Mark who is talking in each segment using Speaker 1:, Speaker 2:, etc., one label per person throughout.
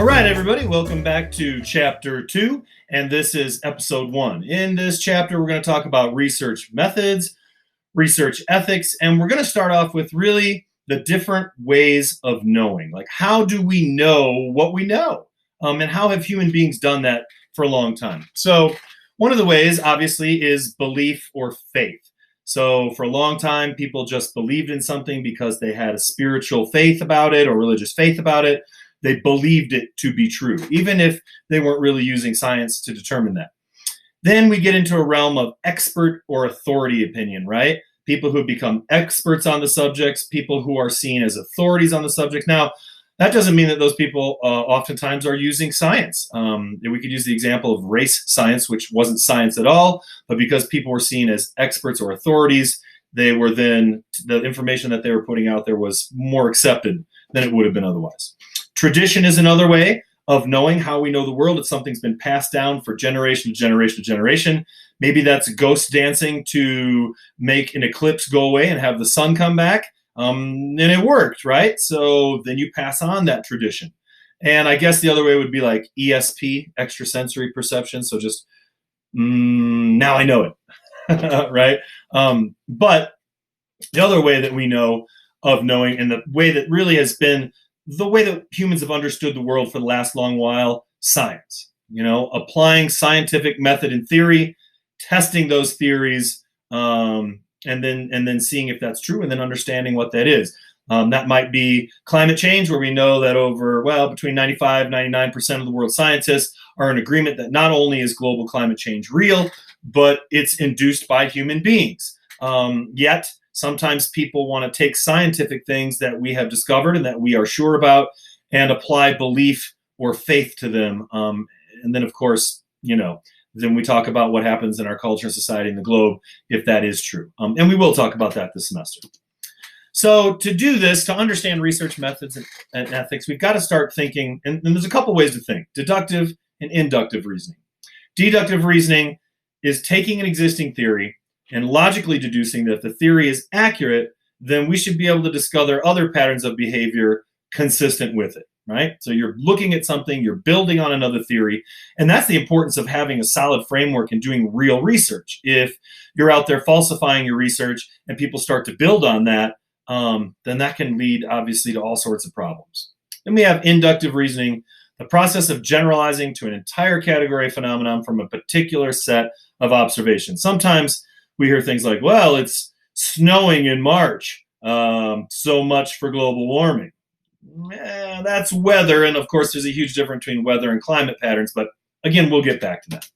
Speaker 1: All right, everybody, welcome back to Chapter 2, and this is Episode 1. In this chapter, we're going to talk about research methods, research ethics, and we're going to start off with really the different ways of knowing. Like, how do we know what we know? And how have human beings done that for a long time? So one of the ways, obviously, is belief or faith. So for a long time, people just believed in something because they had a spiritual faith about it or religious faith about it. They believed it to be true, even if they weren't really using science to determine that. Then we get into a realm of expert or authority opinion, right? People who become experts on the subjects, people who are seen as authorities on the subject. Now, that doesn't mean that those people oftentimes are using science. We could use the example of race science, which wasn't science at all, but because people were seen as experts or authorities, they were then, the information that they were putting out there was more accepted than it would have been otherwise. Tradition is another way of knowing how we know the world. It's something's been passed down for generation to generation to generation. Maybe that's ghost dancing to make an eclipse go away and have the sun come back. And it worked, right? So then you pass on that tradition. And I guess the other way would be like ESP, extrasensory perception. So just, now I know it, right? But the other way that we know of knowing, and the way that really has been the way that humans have understood the world for the last long while, science. You know, applying scientific method and theory, testing those theories, and then seeing if that's true, and then understanding what that is. That might be climate change, where we know that between 95, 99% of the world's scientists are in agreement that not only is global climate change real, but it's induced by human beings. Yet, sometimes people want to take scientific things that we have discovered and that we are sure about and apply belief or faith to them. And then, of course, then we talk about what happens in our culture and society and the globe if that is true. And we will talk about that this semester. So to do this, to understand research methods and ethics, we've got to start thinking, and there's a couple ways to think: deductive and inductive reasoning. Deductive reasoning is taking an existing theory and logically deducing that if the theory is accurate, then we should be able to discover other patterns of behavior consistent with it, right? So you're looking at something, you're building on another theory, and that's the importance of having a solid framework and doing real research. If you're out there falsifying your research and people start to build on that, then that can lead, obviously, to all sorts of problems. Then we have inductive reasoning, the process of generalizing to an entire category of phenomenon from a particular set of observations. Sometimes we hear things like, well, it's snowing in March, so much for global warming. That's weather, and of course there's a huge difference between weather and climate patterns, but again, we'll get back to that.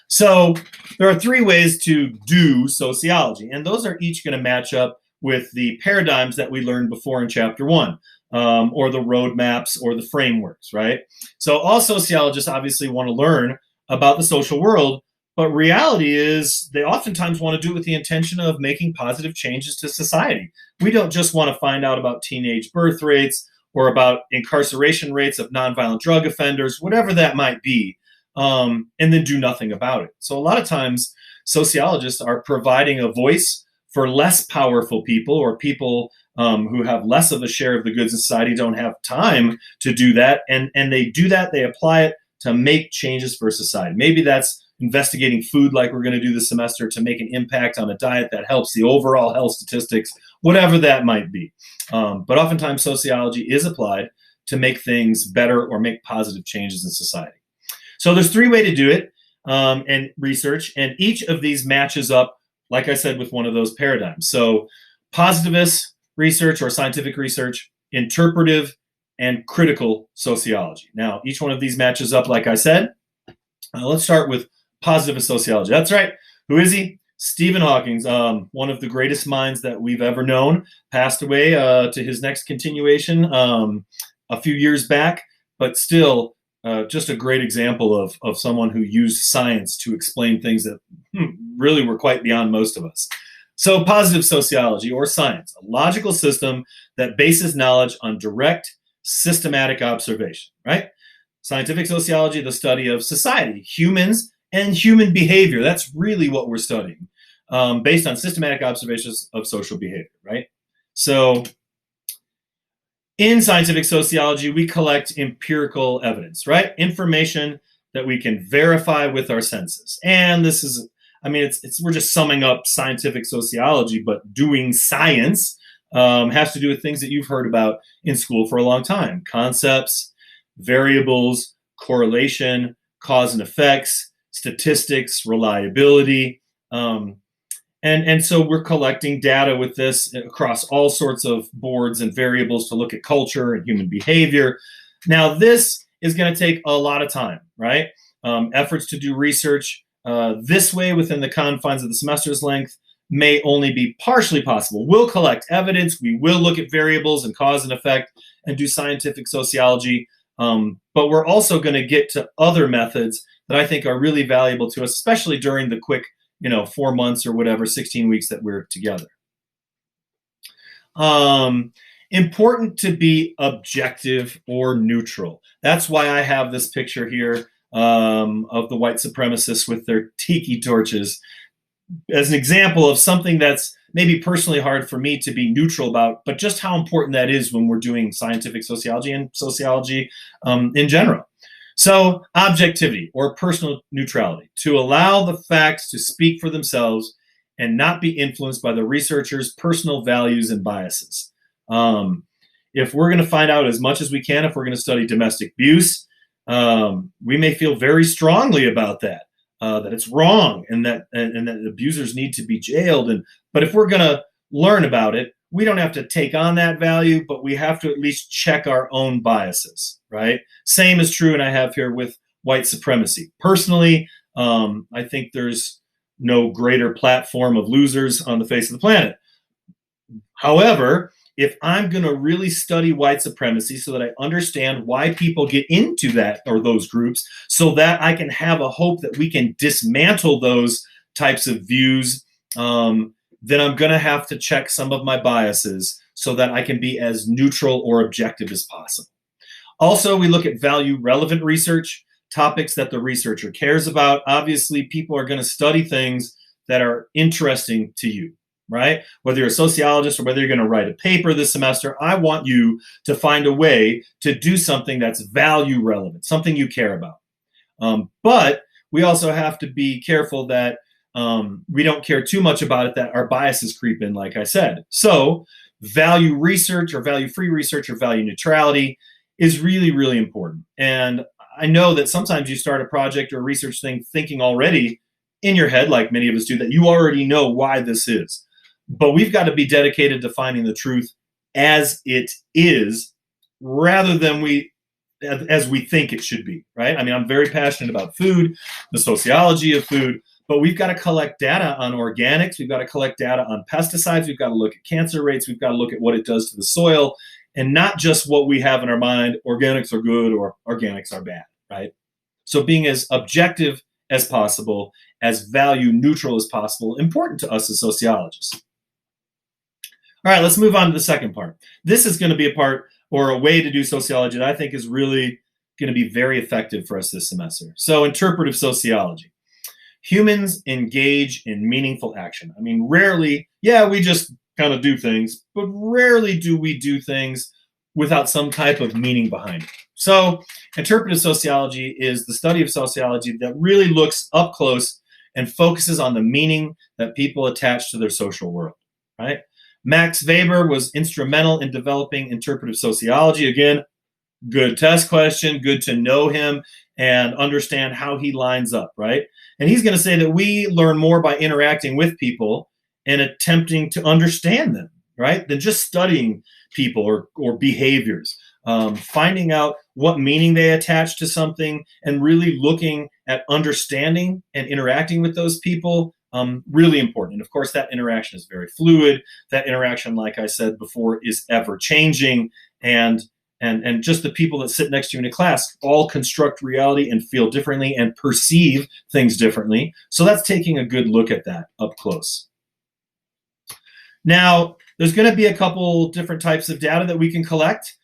Speaker 1: So there are three ways to do sociology, and those are each going to match up with the paradigms that we learned before in Chapter 1, or the roadmaps or the frameworks, right? So all sociologists obviously want to learn about the social world, but reality is they oftentimes want to do it with the intention of making positive changes to society. We don't just want to find out about teenage birth rates or about incarceration rates of nonviolent drug offenders, whatever that might be, and then do nothing about it. So a lot of times sociologists are providing a voice for less powerful people, or people who have less of a share of the goods in society, don't have time to do that. And they do that, they apply it to make changes for society. Maybe that's investigating food like we're going to do this semester to make an impact on a diet that helps the overall health statistics, whatever that might be. But oftentimes sociology is applied to make things better or make positive changes in society. So there's three ways to do it, and research, and each of these matches up, like I said, with one of those paradigms. So positivist research or scientific research, interpretive, and critical sociology. Now, each one of these matches up, like I said. Let's start with positivist sociology. That's right. Who is he? Stephen Hawking, one of the greatest minds that we've ever known, passed away to his next continuation a few years back, but still just a great example of someone who used science to explain things that really were quite beyond most of us. So positive sociology, or science, a logical system that bases knowledge on direct, systematic observation, right? Scientific sociology, the study of society, humans, and human behavior. That's really what we're studying, based on systematic observations of social behavior, right? So In scientific sociology, we collect empirical evidence, right? Information that we can verify with our senses. And this is, I mean, we're just summing up scientific sociology, but doing science has to do with things that you've heard about in school for a long time. Concepts, variables, correlation, cause and effects, statistics, reliability. And so we're collecting data with this across all sorts of boards and variables to look at culture and human behavior. Now, this is going to take a lot of time, right? Efforts to do research this way within the confines of the semester's length may only be partially possible. We'll collect evidence, we will look at variables and cause and effect and do scientific sociology, but we're also going to get to other methods that I think are really valuable to us, especially during the quick 4 months or whatever, 16 weeks that we're together. Important to be objective or neutral. That's why I have this picture here of the white supremacists with their tiki torches as an example of something that's maybe personally hard for me to be neutral about, but just how important that is when we're doing scientific sociology and sociology in general. So objectivity or personal neutrality, to allow the facts to speak for themselves and not be influenced by the researcher's personal values and biases. If we're going to find out as much as we can, if we're going to study domestic abuse, we may feel very strongly about that, that it's wrong and that abusers need to be jailed. But if we're going to learn about it, we don't have to take on that value, but we have to at least check our own biases, right? Same is true, and I have here with white supremacy. Personally, I think there's no greater platform of losers on the face of the planet. However, if I'm going to really study white supremacy so that I understand why people get into that or those groups, so that I can have a hope that we can dismantle those types of views, then I'm going to have to check some of my biases so that I can be as neutral or objective as possible. Also, we look at value-relevant research, topics that the researcher cares about. Obviously, people are going to study things that are interesting to you, right? Whether you're a sociologist or whether you're going to write a paper this semester, I want you to find a way to do something that's value-relevant, something you care about. But we also have to be careful that we don't care too much about it, that our biases creep in, like I said. So value research or value-free research or value neutrality is really, really important. And I know that sometimes you start a project or a research thing thinking already in your head, like many of us do, that you already know why this is. But we've got to be dedicated to finding the truth as it is, rather than as we think it should be, right? I mean, I'm very passionate about food, the sociology of food, but we've got to collect data on organics. We've got to collect data on pesticides. We've got to look at cancer rates. We've got to look at what it does to the soil, and not just what we have in our mind, organics are good or organics are bad, right? So being as objective as possible, as value neutral as possible, important to us as sociologists. All right, let's move on to the second part. This is going to be a part or a way to do sociology that I think is really going to be very effective for us this semester. So interpretive sociology. Humans engage in meaningful action. I mean, rarely, we just kind of do things, but rarely do we do things without some type of meaning behind it. So interpretive sociology is the study of sociology that really looks up close and focuses on the meaning that people attach to their social world, right? Max Weber was instrumental in developing interpretive sociology. Again, good test question, good to know him and understand how he lines up, right? And he's going to say that we learn more by interacting with people and attempting to understand them, right, than just studying people or behaviors. Finding out what meaning they attach to something and really looking at understanding and interacting with those people, really important. And of course, that interaction is very fluid. That interaction, like I said before, is ever changing. And just the people that sit next to you in a class all construct reality and feel differently and perceive things differently. So that's taking a good look at that up close. Now, there's going to be a couple different types of data that we can collect.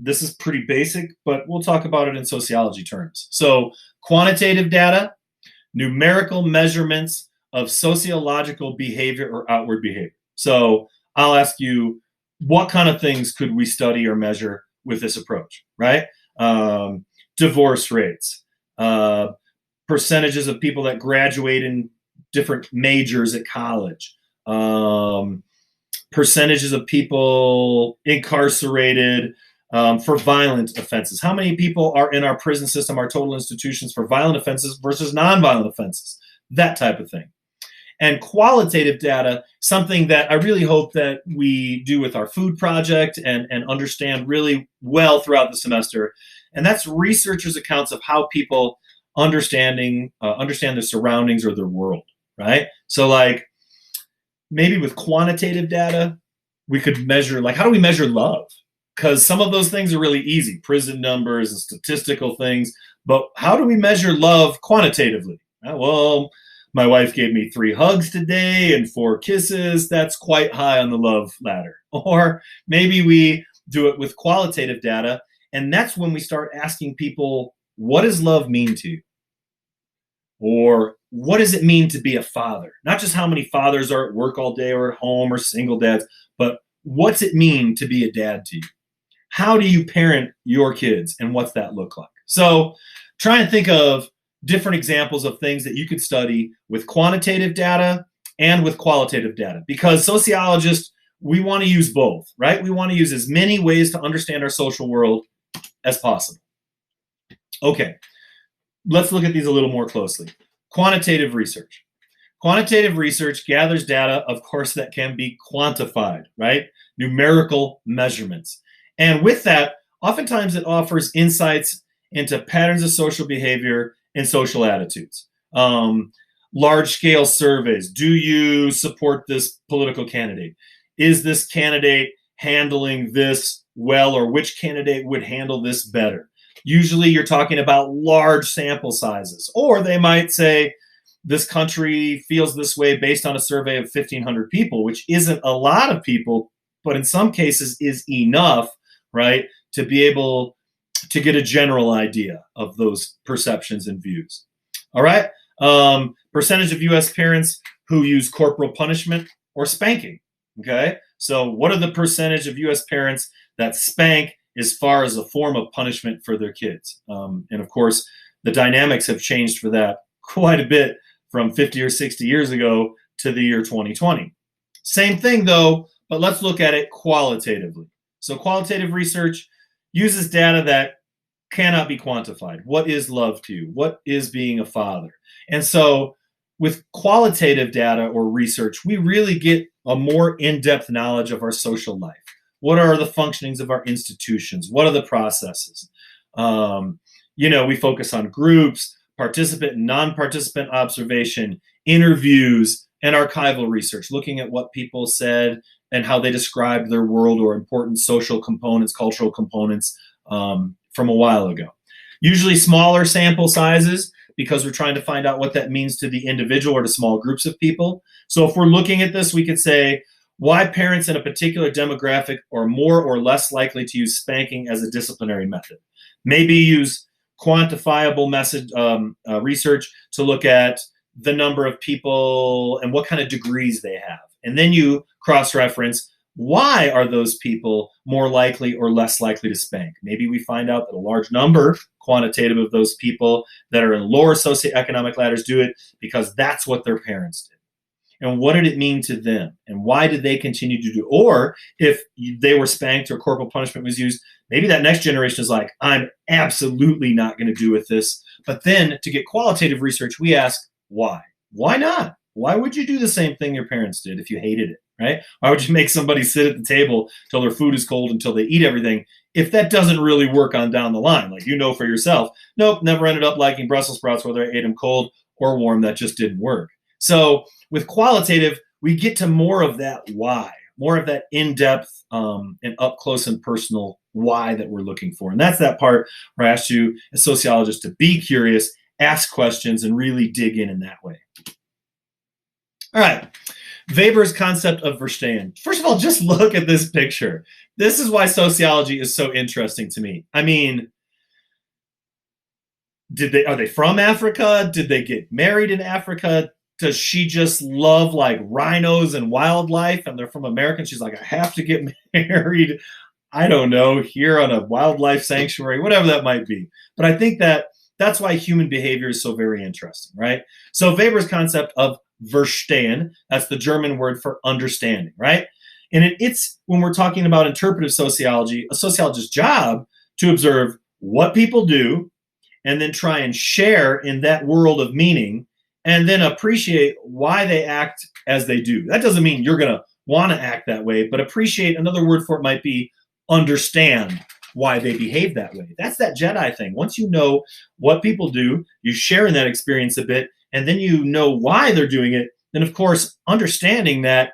Speaker 1: This is pretty basic, but we'll talk about it in sociology terms. So quantitative data, numerical measurements of sociological behavior or outward behavior. So I'll ask you, what kind of things could we study or measure with this approach, right? Divorce rates, percentages of people that graduate in different majors at college, percentages of people incarcerated for violent offenses. How many people are in our prison system, our total institutions, for violent offenses versus nonviolent offenses? That type of thing. And qualitative data, something that I really hope that we do with our food project and understand really well throughout the semester. And that's researchers' accounts of how people understand their surroundings or their world, right? So like maybe with quantitative data, we could measure, like, how do we measure love? Because some of those things are really easy, prison numbers and statistical things. But how do we measure love quantitatively? Well, my wife gave me 3 hugs today and 4 kisses. That's quite high on the love ladder. Or maybe we do it with qualitative data, and that's when we start asking people, what does love mean to you? Or what does it mean to be a father? Not just how many fathers are at work all day or at home or single dads, but what's it mean to be a dad to you? How do you parent your kids, and what's that look like? So try and think of different examples of things that you could study with quantitative data and with qualitative data, because sociologists, we want to use both, right? We want to use as many ways to understand our social world as possible. Okay, let's look at these a little more closely. Quantitative research. Quantitative research gathers data, of course, that can be quantified, right? Numerical measurements. And with that, oftentimes it offers insights into patterns of social behavior and social attitudes. Large-scale surveys. Do you support this political candidate? Is this candidate handling this well, or which candidate would handle this better? Usually you're talking about large sample sizes. Or they might say, this country feels this way based on a survey of 1,500 people, which isn't a lot of people, but in some cases is enough, right, to be able to get a general idea of those perceptions and views. All right. Percentage of U.S. parents who use corporal punishment or spanking. Okay. So what are the percentage of U.S. parents that spank as far as a form of punishment for their kids? And of course, the dynamics have changed for that quite a bit from 50 or 60 years ago to the year 2020. Same thing though, but let's look at it qualitatively. So qualitative research uses data that cannot be quantified. What is love to you? What is being a father? And so with qualitative data or research, we really get a more in-depth knowledge of our social life. What are the functionings of our institutions? What are the processes? We focus on groups, participant and non-participant observation, interviews, and archival research, looking at what people said and how they described their world or important social components, cultural components from a while ago. Usually smaller sample sizes, because we're trying to find out what that means to the individual or to small groups of people. So if we're looking at this, we could say why parents in a particular demographic are more or less likely to use spanking as a disciplinary method. Maybe use quantifiable research to look at the number of people and what kind of degrees they have. And then you cross-reference, why are those people more likely or less likely to spank? Maybe we find out that a large number, quantitative, of those people that are in lower socioeconomic ladders do it because that's what their parents did. And what did it mean to them? And why did they continue to do? Or if they were spanked or corporal punishment was used, maybe that next generation is like, I'm absolutely not going to do with this. But then to get qualitative research, we ask, why? Why not? Why would you do the same thing your parents did if you hated it, right? Why would you make somebody sit at the table till their food is cold until they eat everything if that doesn't really work on down the line? Like, for yourself, nope, never ended up liking Brussels sprouts, whether I ate them cold or warm. That just didn't work. So with qualitative, we get to more of that why, more of that in-depth and up-close and personal why that we're looking for. And that's that part where I asked you as sociologists to be curious, ask questions, and really dig in that way. All right, Weber's concept of Verstehen. First of all, just look at this picture. This is why sociology is so interesting to me. I mean, are they from Africa? Did they get married in Africa? does she just love like rhinos and wildlife and they're from America? And she's like, I have to get married, I don't know, here on a wildlife sanctuary, whatever that might be. But I think that's why human behavior is so very interesting, right? So Weber's concept of Verstehen, that's the German word for understanding, right? And it's when we're talking about interpretive sociology, a sociologist's job to observe what people do and then try and share in that world of meaning and then appreciate why they act as they do. That doesn't mean you're going to want to act that way, but appreciate, another word for it might be understand why they behave that way. That's that Jedi thing. Once you know what people do, you share in that experience a bit, and then you know why they're doing it, then of course, understanding that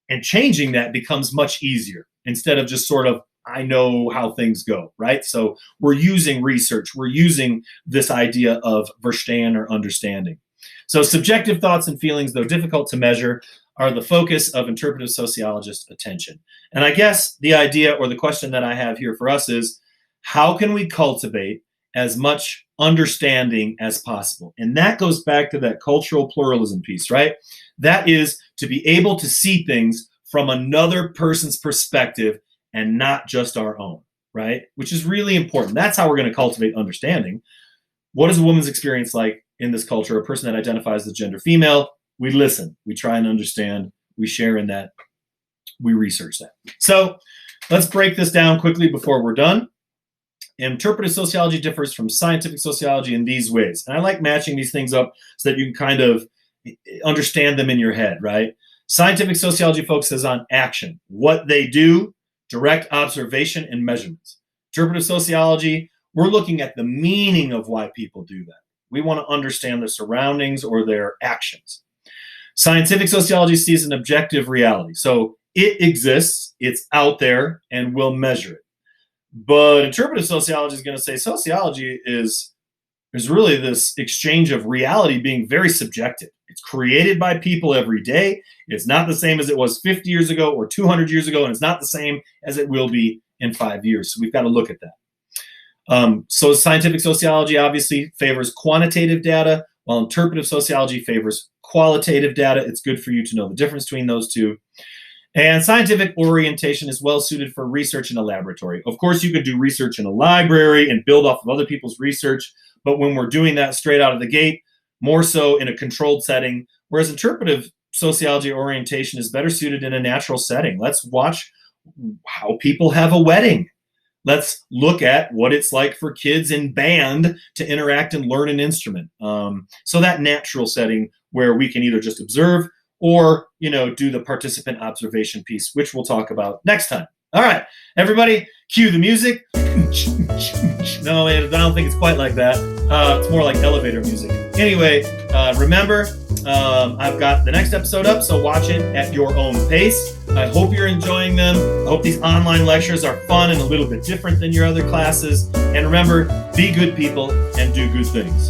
Speaker 1: and changing that becomes much easier instead of just sort of, I know how things go, right? So we're using research. We're using this idea of Verstehen or understanding. So subjective thoughts and feelings, though difficult to measure, are the focus of interpretive sociologists' attention. And I guess the idea or the question that I have here for us is, how can we cultivate as much understanding as possible? And that goes back to that cultural pluralism piece, right? That is to be able to see things from another person's perspective and not just our own, right? Which is really important. That's how we're going to cultivate understanding. What is a woman's experience like in this culture? A person that identifies as gender female, we listen, we try and understand, we share in that, we research that. So let's break this down quickly before we're done. Interpretive sociology differs from scientific sociology in these ways. And I like matching these things up so that you can kind of understand them in your head, right? Scientific sociology focuses on action, what they do, direct observation, and measurements. Interpretive sociology, we're looking at the meaning of why people do that. We want to understand their surroundings or their actions. Scientific sociology sees an objective reality. So it exists, it's out there, and we'll measure it. But interpretive sociology is going to say sociology is really this exchange of reality being very subjective. It's created by people every day. It's not the same as it was 50 years ago or 200 years ago, and it's not the same as it will be in 5 years. So we've got to look at that. So scientific sociology obviously favors quantitative data, while interpretive sociology favors qualitative data. It's good for you to know the difference between those two. And scientific orientation is well suited for research in a laboratory. Of course, you could do research in a library and build off of other people's research, but when we're doing that straight out of the gate, more so in a controlled setting, whereas interpretive sociology orientation is better suited in a natural setting. Let's watch how people have a wedding. Let's look at what it's like for kids in band to interact and learn an instrument. So that natural setting where we can either just observe or, do the participant observation piece, which we'll talk about next time. All right, everybody, cue the music. No, I don't think it's quite like that. It's more like elevator music. Anyway, remember, I've got the next episode up, so watch it at your own pace. I hope you're enjoying them. I hope these online lectures are fun and a little bit different than your other classes. And remember, be good people and do good things.